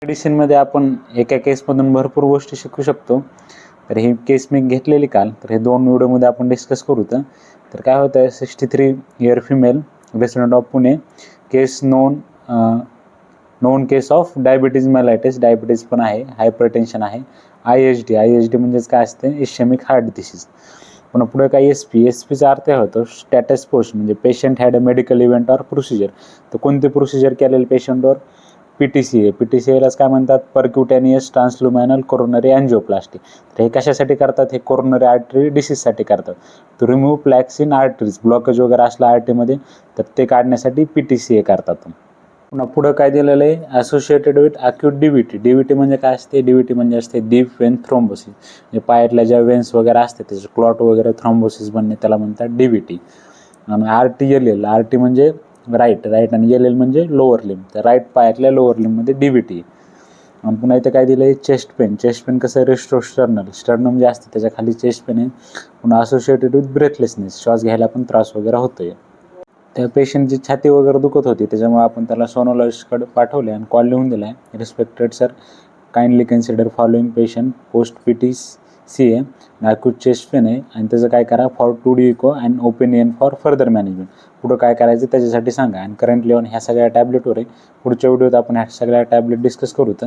मेडिसिनमध्ये आपण एका केसमधून भरपूर गोष्टी शिकू शकतो. तर ही केस मी घेतलेली काल. तर हे 2 व्हिडिओमध्ये आपण डिस्कस करू. तर काय होतं, 63 year female resident of Pune, case known case of diabetes mellitus, diabetes पण आहे, हायपरटेन्शन आहे, IHD म्हणजेच काय असते, इश्केमिक हार्ट डिसीज. पुन्हा पुढे काय एसपीचा अर्थ होतो स्टॅटस पोस्ट, म्हणजे patient had a medical event or procedure. तर कोणते प्रोसिजर केलेले पेशंटवर? PTCAलाच काय म्हणतात, परक्युटेनियस ट्रान्सल्युमिनल कोरोनरी अँजिओप्लास्टी. तर हे कशासाठी करतात? हे कोरोनरी आर्टरी डिसीजसाठी करतात. तो रिमूव्ह प्लॅक्स इन आर्टरीज, ब्लॉकेज वगैरे असला आर्टरीमध्ये तर ते काढण्यासाठी PTCA करतात. पुन्हा पुढं काय दिलेलं आहे, असोसिएटेड विथ अक्यूट DVT म्हणजे काय असते? DVT म्हणजे असते डीप वेन थ्रोम्बोसिस, म्हणजे पायातल्या ज्या वेन्स वगैरे असते त्याचे क्लॉट वगैरे थ्रोम्बोसिस बनणे त्याला म्हणतात DVT. आणि RT म्हणजे राईट आणि LL म्हणजे लोअर लिम, तर राईट पायातल्या लोअर लिममध्ये DVT. आणि पुन्हा इथे काय दिलं आहे, चेस्ट पेन कसं आहे, स्टर्नम जे असते त्याच्या खाली चेस्ट पेन आहे. पुन्हा असोसिएटेड विथ ब्रेथलेसनेस, श्वास घ्यायला पण त्रास वगैरे होतोय. त्या पेशंटची छाती वगैरे दुखत होती, त्याच्यामुळे आपण त्याला सोनोलॉजिस्टकडे पाठवले आणि कॉल लिहून दिला आहे, respected sir, kindly consider following patient post PTCA, acute chest pain आहे आणि त्याचं काय करा, for 2D echo and opinion for further management. पुढं काय करायचं त्याच्यासाठी सांगा. आणि करंटली ऑन ह्या सगळ्या टॅबलेटवर आहे. पुढच्या व्हिडिओत आपण ह्या सगळ्या टॅबलेट डिस्कस करू. तर